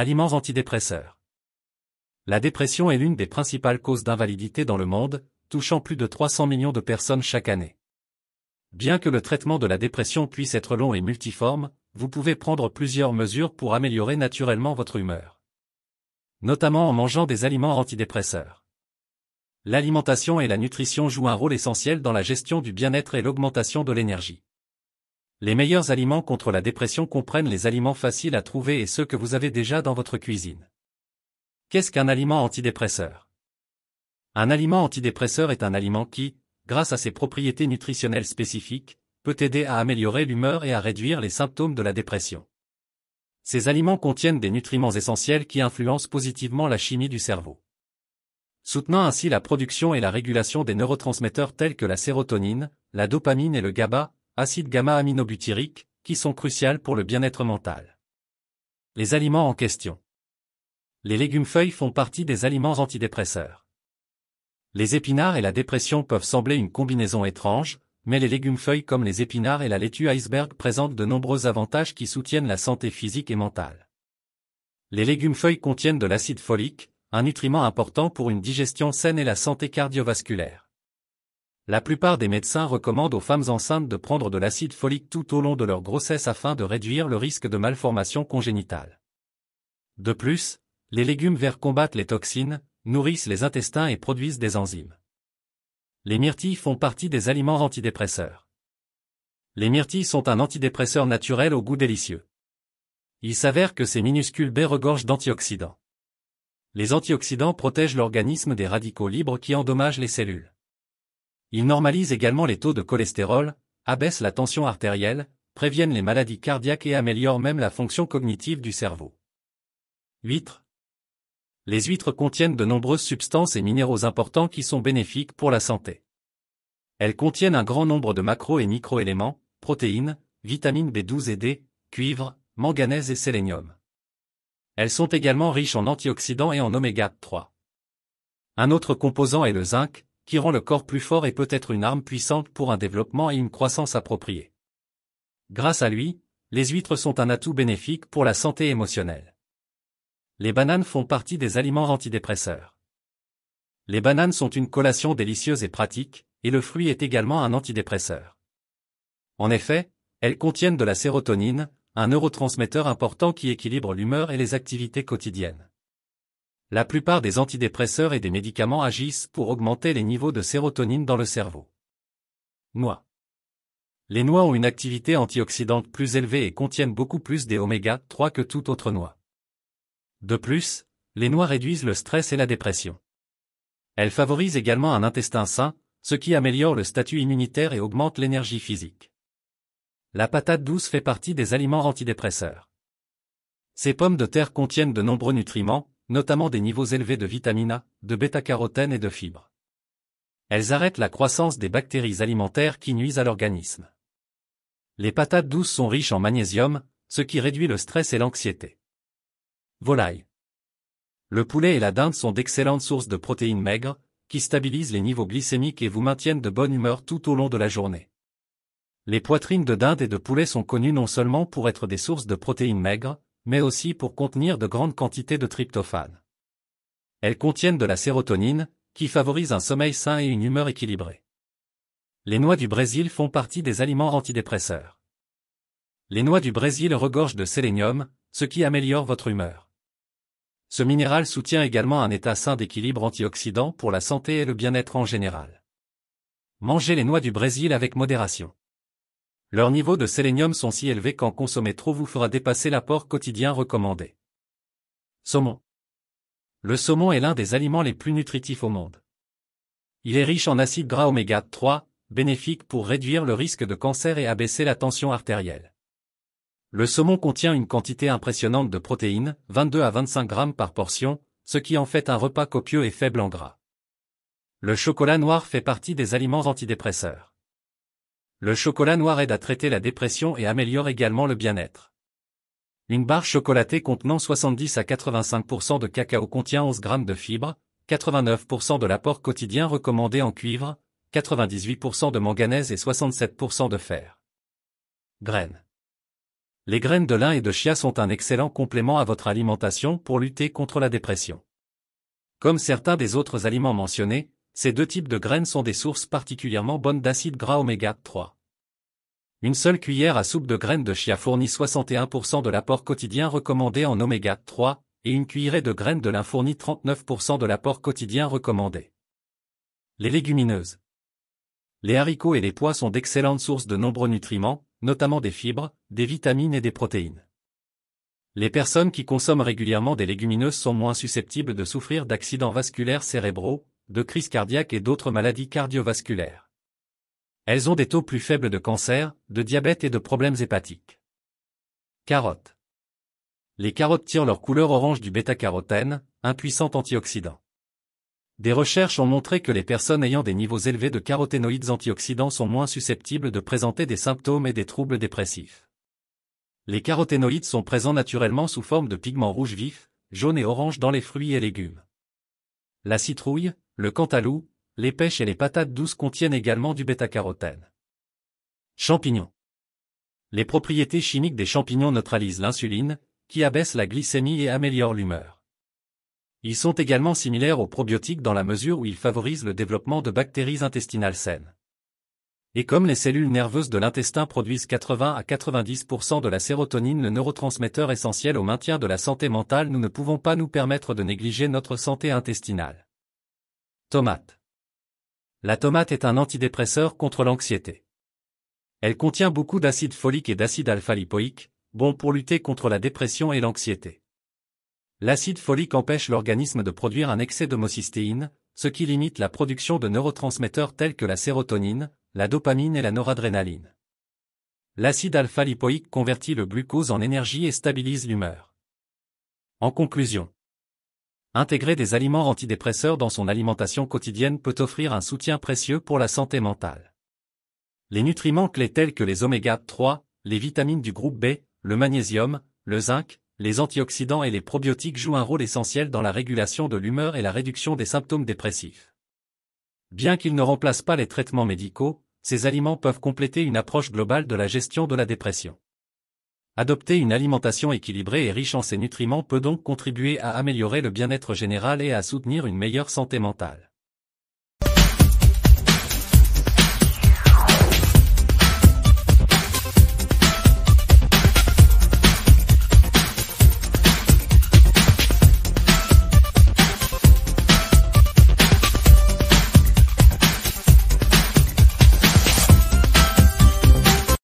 Aliments antidépresseurs. La dépression est l'une des principales causes d'invalidité dans le monde, touchant plus de 300 millions de personnes chaque année. Bien que le traitement de la dépression puisse être long et multiforme, vous pouvez prendre plusieurs mesures pour améliorer naturellement votre humeur. Notamment en mangeant des aliments antidépresseurs. L'alimentation et la nutrition jouent un rôle essentiel dans la gestion du bien-être et l'augmentation de l'énergie. Les meilleurs aliments contre la dépression comprennent les aliments faciles à trouver et ceux que vous avez déjà dans votre cuisine. Qu'est-ce qu'un aliment antidépresseur? Un aliment antidépresseur est un aliment qui, grâce à ses propriétés nutritionnelles spécifiques, peut aider à améliorer l'humeur et à réduire les symptômes de la dépression. Ces aliments contiennent des nutriments essentiels qui influencent positivement la chimie du cerveau, soutenant ainsi la production et la régulation des neurotransmetteurs tels que la sérotonine, la dopamine et le GABA, acide gamma-aminobutyrique, qui sont cruciales pour le bien-être mental. Les aliments en question. Les légumes-feuilles font partie des aliments antidépresseurs. Les épinards et la dépression peuvent sembler une combinaison étrange, mais les légumes-feuilles comme les épinards et la laitue iceberg présentent de nombreux avantages qui soutiennent la santé physique et mentale. Les légumes-feuilles contiennent de l'acide folique, un nutriment important pour une digestion saine et la santé cardiovasculaire. La plupart des médecins recommandent aux femmes enceintes de prendre de l'acide folique tout au long de leur grossesse afin de réduire le risque de malformation congénitale. De plus, les légumes verts combattent les toxines, nourrissent les intestins et produisent des enzymes. Les myrtilles font partie des aliments antidépresseurs. Les myrtilles sont un antidépresseur naturel au goût délicieux. Il s'avère que ces minuscules baies regorgent d'antioxydants. Les antioxydants protègent l'organisme des radicaux libres qui endommagent les cellules. Ils normalisent également les taux de cholestérol, abaissent la tension artérielle, préviennent les maladies cardiaques et améliorent même la fonction cognitive du cerveau. Huîtres. Les huîtres contiennent de nombreuses substances et minéraux importants qui sont bénéfiques pour la santé. Elles contiennent un grand nombre de macro- et microéléments, protéines, vitamines B12 et D, cuivre, manganèse et sélénium. Elles sont également riches en antioxydants et en oméga 3. Un autre composant est le zinc, qui rend le corps plus fort et peut être une arme puissante pour un développement et une croissance appropriée. Grâce à lui, les huîtres sont un atout bénéfique pour la santé émotionnelle. Les bananes font partie des aliments antidépresseurs. Les bananes sont une collation délicieuse et pratique, et le fruit est également un antidépresseur. En effet, elles contiennent de la sérotonine, un neurotransmetteur important qui équilibre l'humeur et les activités quotidiennes. La plupart des antidépresseurs et des médicaments agissent pour augmenter les niveaux de sérotonine dans le cerveau. Noix. Les noix ont une activité antioxydante plus élevée et contiennent beaucoup plus des oméga 3 que toute autre noix. De plus, les noix réduisent le stress et la dépression. Elles favorisent également un intestin sain, ce qui améliore le statut immunitaire et augmente l'énergie physique. La patate douce fait partie des aliments antidépresseurs. Ces pommes de terre contiennent de nombreux nutriments, notamment des niveaux élevés de vitamine A, de bêta-carotène et de fibres. Elles arrêtent la croissance des bactéries alimentaires qui nuisent à l'organisme. Les patates douces sont riches en magnésium, ce qui réduit le stress et l'anxiété. Volaille. Le poulet et la dinde sont d'excellentes sources de protéines maigres, qui stabilisent les niveaux glycémiques et vous maintiennent de bonne humeur tout au long de la journée. Les poitrines de dinde et de poulet sont connues non seulement pour être des sources de protéines maigres, mais aussi pour contenir de grandes quantités de tryptophane. Elles contiennent de la sérotonine, qui favorise un sommeil sain et une humeur équilibrée. Les noix du Brésil font partie des aliments antidépresseurs. Les noix du Brésil regorgent de sélénium, ce qui améliore votre humeur. Ce minéral soutient également un état sain d'équilibre antioxydant pour la santé et le bien-être en général. Mangez les noix du Brésil avec modération. Leurs niveaux de sélénium sont si élevés qu'en consommer trop vous fera dépasser l'apport quotidien recommandé. Saumon. Le saumon est l'un des aliments les plus nutritifs au monde. Il est riche en acides gras oméga 3, bénéfique pour réduire le risque de cancer et abaisser la tension artérielle. Le saumon contient une quantité impressionnante de protéines, 22 à 25 grammes par portion, ce qui en fait un repas copieux et faible en gras. Le chocolat noir fait partie des aliments antidépresseurs. Le chocolat noir aide à traiter la dépression et améliore également le bien-être. Une barre chocolatée contenant 70 à 85% de cacao contient 11 grammes de fibres, 89% de l'apport quotidien recommandé en cuivre, 98% de manganèse et 67% de fer. Graines. Les graines de lin et de chia sont un excellent complément à votre alimentation pour lutter contre la dépression. Comme certains des autres aliments mentionnés, ces deux types de graines sont des sources particulièrement bonnes d'acides gras oméga 3. Une seule cuillère à soupe de graines de chia fournit 61% de l'apport quotidien recommandé en oméga 3, et une cuillerée de graines de lin fournit 39% de l'apport quotidien recommandé. Les légumineuses. Les haricots et les pois sont d'excellentes sources de nombreux nutriments, notamment des fibres, des vitamines et des protéines. Les personnes qui consomment régulièrement des légumineuses sont moins susceptibles de souffrir d'accidents vasculaires cérébraux, de crises cardiaques et d'autres maladies cardiovasculaires. Elles ont des taux plus faibles de cancer, de diabète et de problèmes hépatiques. Carottes. Les carottes tirent leur couleur orange du bêta-carotène, un puissant antioxydant. Des recherches ont montré que les personnes ayant des niveaux élevés de caroténoïdes antioxydants sont moins susceptibles de présenter des symptômes et des troubles dépressifs. Les caroténoïdes sont présents naturellement sous forme de pigments rouges vifs, jaunes et oranges dans les fruits et légumes. La citrouille, le cantaloupe, les pêches et les patates douces contiennent également du bêta-carotène. Champignons. Les propriétés chimiques des champignons neutralisent l'insuline, qui abaisse la glycémie et améliore l'humeur. Ils sont également similaires aux probiotiques dans la mesure où ils favorisent le développement de bactéries intestinales saines. Et comme les cellules nerveuses de l'intestin produisent 80 à 90% de la sérotonine, le neurotransmetteur essentiel au maintien de la santé mentale, nous ne pouvons pas nous permettre de négliger notre santé intestinale. Tomate. La tomate est un antidépresseur contre l'anxiété. Elle contient beaucoup d'acide folique et d'acide alpha-lipoïque, bon pour lutter contre la dépression et l'anxiété. L'acide folique empêche l'organisme de produire un excès d'homocystéine, ce qui limite la production de neurotransmetteurs tels que la sérotonine, la dopamine et la noradrénaline. L'acide alpha-lipoïque convertit le glucose en énergie et stabilise l'humeur. En conclusion, intégrer des aliments antidépresseurs dans son alimentation quotidienne peut offrir un soutien précieux pour la santé mentale. Les nutriments clés tels que les oméga 3, les vitamines du groupe B, le magnésium, le zinc, les antioxydants et les probiotiques jouent un rôle essentiel dans la régulation de l'humeur et la réduction des symptômes dépressifs. Bien qu'ils ne remplacent pas les traitements médicaux, ces aliments peuvent compléter une approche globale de la gestion de la dépression. Adopter une alimentation équilibrée et riche en ces nutriments peut donc contribuer à améliorer le bien-être général et à soutenir une meilleure santé mentale.